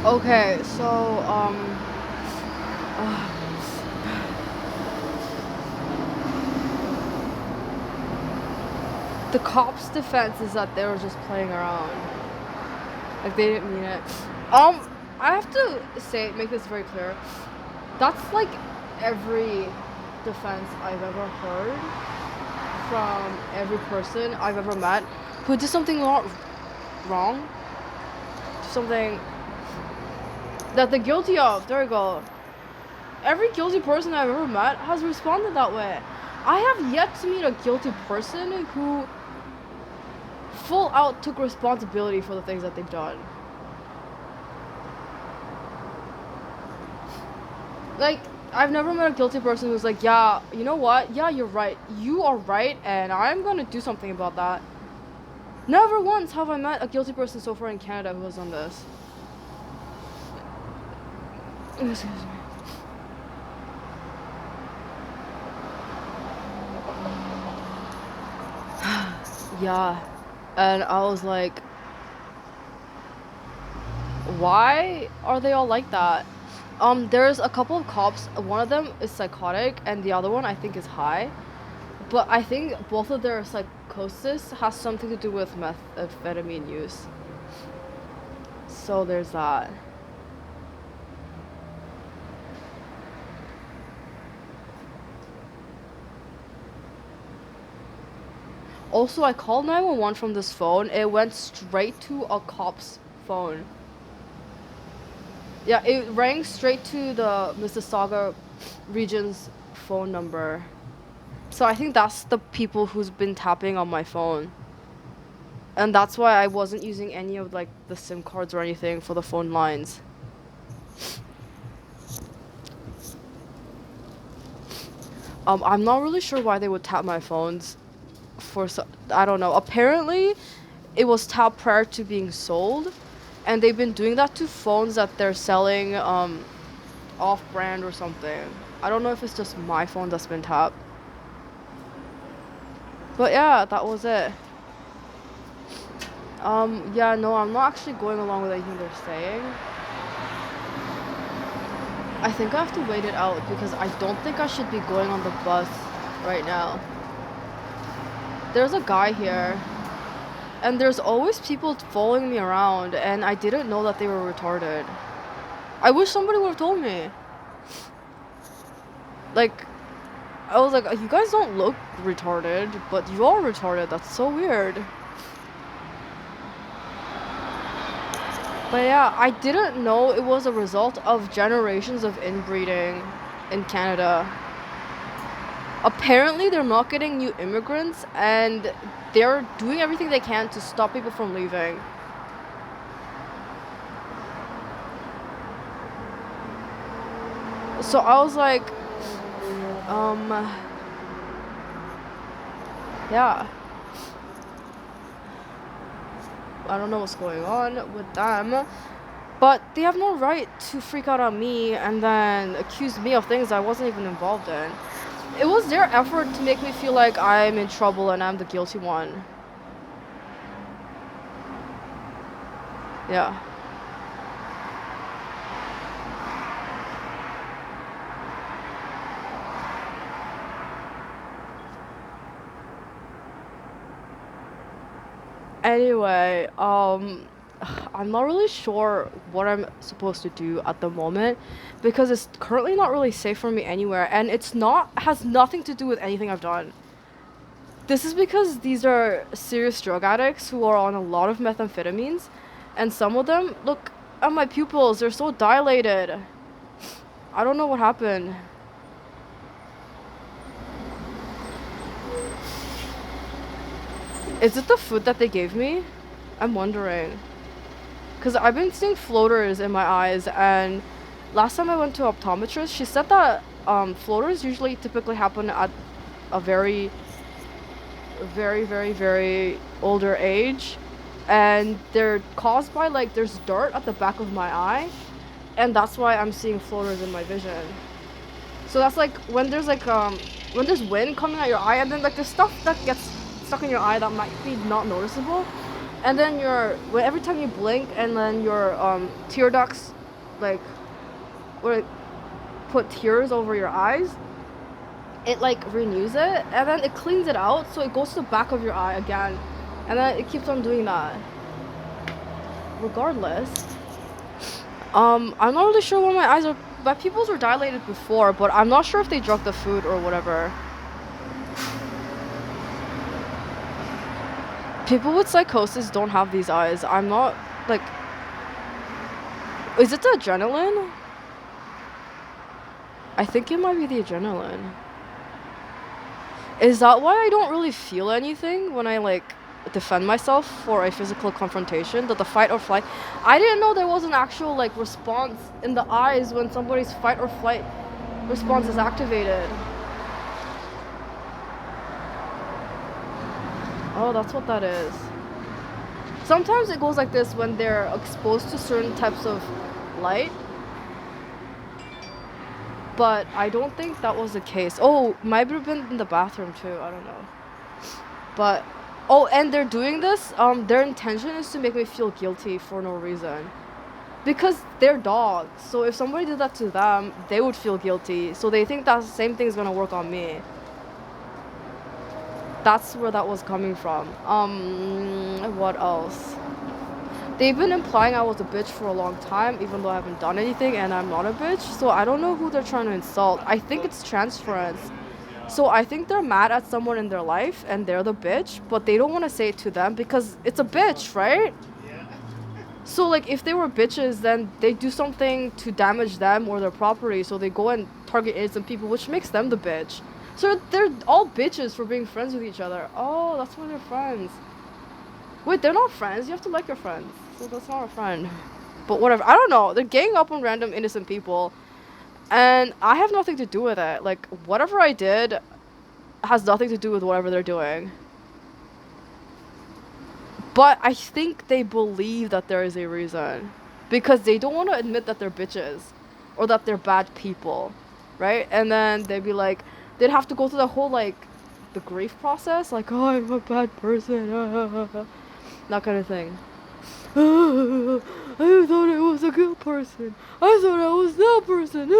Okay, so uh, the cops' defense is that they were just playing around. Like they didn't mean it. Um, I have to say, make this very clear. That's like every defense I've ever heard from every person I've ever met who did something not wrong, something that they're guilty of. There we go. Every guilty person I've ever met has responded that way. I have yet to meet a guilty person who full out took responsibility for the things that they've done. Like, I've never met a guilty person who's like, yeah, you know what? Yeah, you're right. You are right, and I'm gonna do something about that. Never once have I met a guilty person so far in Canada who has done this. Excuse me. Yeah. And I was like, why are they all like that? There's a couple of cops. One of them is psychotic, and the other one I think is high. But I think both of their psychosis has something to do with methamphetamine use. So there's that. Also, I called 911 from this phone. It went straight to a cop's phone. Yeah, it rang straight to the Mississauga region's phone number. So I think that's the people who's been tapping on my phone. And that's why I wasn't using any of like the SIM cards or anything for the phone lines. I'm not really sure why they would tap my phones for I don't know. Apparently, it was tapped prior to being sold, and they've been doing that to phones that they're selling off-brand or something. I don't know if it's just my phone that's been tapped. But yeah, that was it. Yeah, no, I'm not actually going along with anything they're saying. I think I have to wait it out because I don't think I should be going on the bus right now. There's a guy here, and there's always people following me around, and I didn't know that they were retarded. I wish somebody would have told me. Like, I was like, you guys don't look retarded, but you are retarded. That's so weird. But yeah, I didn't know it was a result of generations of inbreeding in Canada. Apparently, they're not getting new immigrants, and they're doing everything they can to stop people from leaving. So I was like, um, yeah. I don't know what's going on with them. But they have no right to freak out on me and then accuse me of things I wasn't even involved in. It was their effort to make me feel like I'm in trouble and I'm the guilty one. Yeah. Anyway, I'm not really sure what I'm supposed to do at the moment because it's currently not really safe for me anywhere, and it's not has nothing to do with anything I've done. This is because these are serious drug addicts who are on a lot of methamphetamines, and some of them, look at my pupils, they're so dilated. I don't know what happened. Is it the food that they gave me? I'm wondering. Because I've been seeing floaters in my eyes, and last time I went to optometrist, she said that floaters usually typically happen at a very, very, very, very older age, and they're caused by like there's dirt at the back of my eye, and that's why I'm seeing floaters in my vision. So that's like when there's wind coming out your eye, and then like there's stuff that gets stuck in your eye that might be not noticeable, and then every time you blink, and then your tear ducts, like, or put tears over your eyes, it like renews it, and then it cleans it out, so it goes to the back of your eye again, and then it keeps on doing that. Regardless, I'm not really sure why my pupils were dilated before, but I'm not sure if they drunk the food or whatever. People with psychosis don't have these eyes. I'm not, like... Is it the adrenaline? I think it might be the adrenaline. Is that why I don't really feel anything when I, like, defend myself for a physical confrontation? That the fight or flight... I didn't know there was an actual, like, response in the eyes when somebody's fight or flight response is activated. Oh, that's what that is. Sometimes it goes like this when they're exposed to certain types of light. But I don't think that was the case. Oh, might have been in the bathroom too. I don't know. But, oh, and they're doing this. Their intention is to make me feel guilty for no reason. Because they're dogs. So if somebody did that to them, they would feel guilty. So they think that the same thing is gonna work on me. That's where that was coming from. What else? They've been implying I was a bitch for a long time, even though I haven't done anything, and I'm not a bitch. So I don't know who they're trying to insult. I think it's transference. So I think they're mad at someone in their life, and they're the bitch, but they don't want to say it to them because it's a bitch, right? So, like, if they were bitches, then they do something to damage them or their property, so they go and target innocent people, which makes them the bitch. So they're all bitches for being friends with each other. Oh, that's why they're friends. Wait, they're not friends. You have to like your friends. So that's not a friend. But whatever. I don't know. They're ganging up on random innocent people. And I have nothing to do with it. Like, whatever I did has nothing to do with whatever they're doing. But I think they believe that there is a reason. Because they don't want to admit that they're bitches. Or that they're bad people. Right? And then they'd be like... They'd have to go through the whole, like, the grief process. Like, oh, I'm a bad person. That kind of thing. I thought I was a good person. I thought I was that person.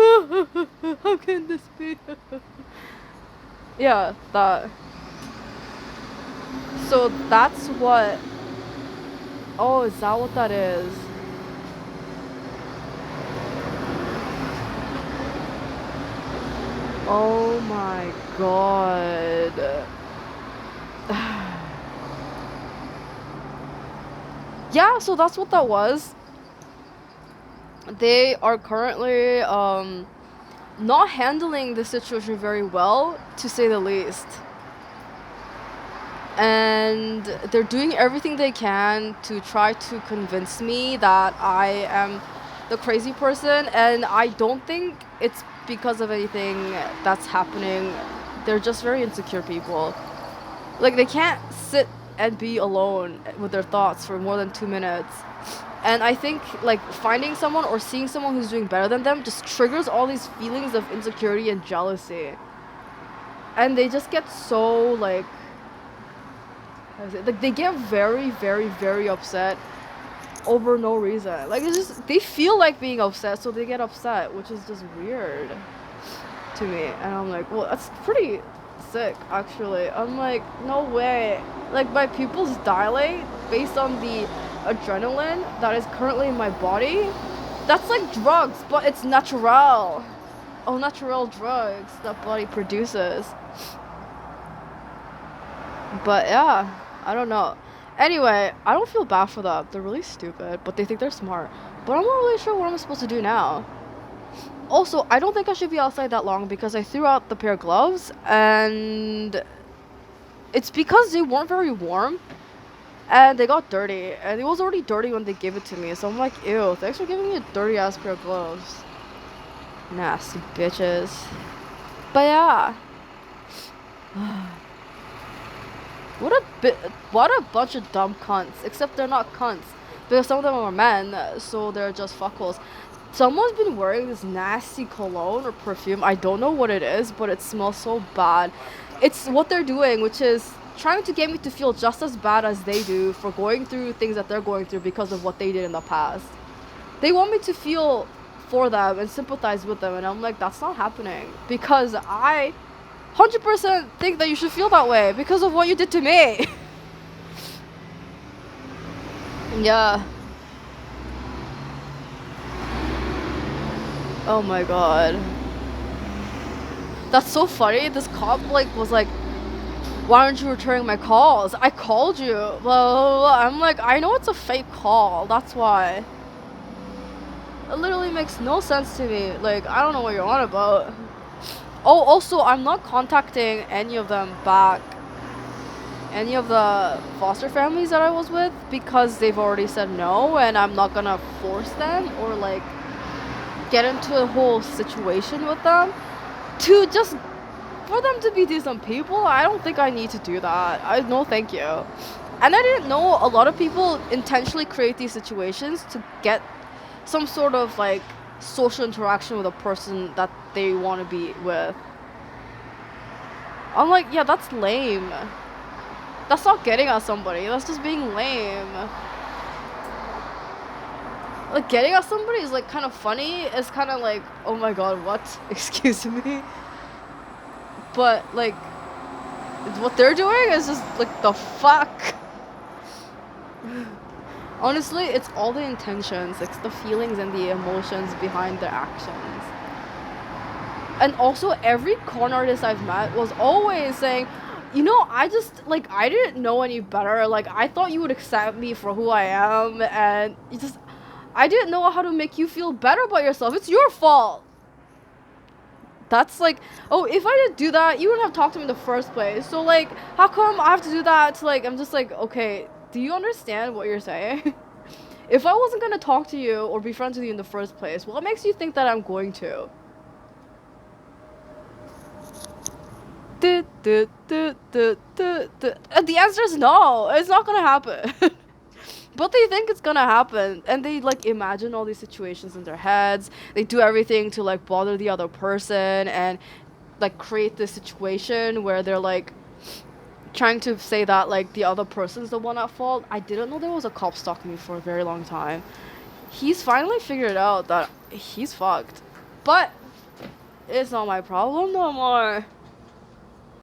How can this be? Yeah, that. So that's what... Oh, is that what that is? Oh my god. Yeah, so that's what that was. They are currently not handling the situation very well, to say the least. And they're doing everything they can to try to convince me that I am the crazy person, and I don't think it's because of anything that's happening. They're just very insecure people. Like, they can't sit and be alone with their thoughts for more than 2 minutes. And I think, like, finding someone or seeing someone who's doing better than them just triggers all these feelings of insecurity and jealousy. And they just get so, like, how is it? Like, they get very, very, very upset over no reason. Like, it's just, they feel like being upset, so they get upset, which is just weird to me. And I'm like, well, that's pretty sick, actually. I'm like, no way. Like, my pupils dilate based on the adrenaline that is currently in my body. That's like drugs, but it's natural. Oh, natural drugs that body produces. But yeah, I don't know. Anyway, I don't feel bad for them. They're really stupid, but they think they're smart. But I'm not really sure what I'm supposed to do now. Also, I don't think I should be outside that long because I threw out the pair of gloves, and it's because they weren't very warm, and they got dirty, and it was already dirty when they gave it to me, so I'm like, ew, thanks for giving me a dirty-ass pair of gloves. Nasty bitches. But yeah. What a bunch of dumb cunts. Except they're not cunts. Because some of them are men, so they're just fuckholes. Someone's been wearing this nasty cologne or perfume. I don't know what it is, but it smells so bad. It's what they're doing, which is trying to get me to feel just as bad as they do for going through things that they're going through because of what they did in the past. They want me to feel for them and sympathize with them, and I'm like, that's not happening, because I 100% think that you should feel that way because of what you did to me. Yeah. Oh my god. That's so funny. This cop like was like, why aren't you returning my calls? I called you. Blah, blah, blah. I'm like, I know it's a fake call. That's why. It literally makes no sense to me. Like, I don't know what you're on about. Oh, also, I'm not contacting any of them back. Any of the foster families that I was with, because they've already said no, and I'm not gonna force them or like get into a whole situation with them to just for them to be decent people. I don't think I need to do that. No, thank you. And I didn't know a lot of people intentionally create these situations to get some sort of like social interaction with a person that they want to be with. I'm like, yeah, that's lame. That's not getting at somebody. That's just being lame. Like, getting at somebody is like kind of funny. It's kind of like, oh my god, what? Excuse me. But like, what they're doing is just like, the fuck. Honestly, it's all the intentions. It's the feelings and the emotions behind their actions. And also, every con artist I've met was always saying, you know, I just, like, I didn't know any better. Like, I thought you would accept me for who I am, and I didn't know how to make you feel better about yourself. It's your fault. That's like, oh, if I didn't do that, you wouldn't have talked to me in the first place. So, like, how come I have to do that to, like, I'm just like, okay, do you understand what you're saying? If I wasn't gonna talk to you or be friends with you in the first place, what makes you think that I'm going to? The answer is no. It's not gonna happen. But they think it's gonna happen, and they like imagine all these situations in their heads. They do everything to like bother the other person and like create this situation where they're like trying to say that like the other person's the one at fault. I didn't know there was a cop stalking me for a very long time. He's finally figured out that he's fucked. But it's not my problem no more.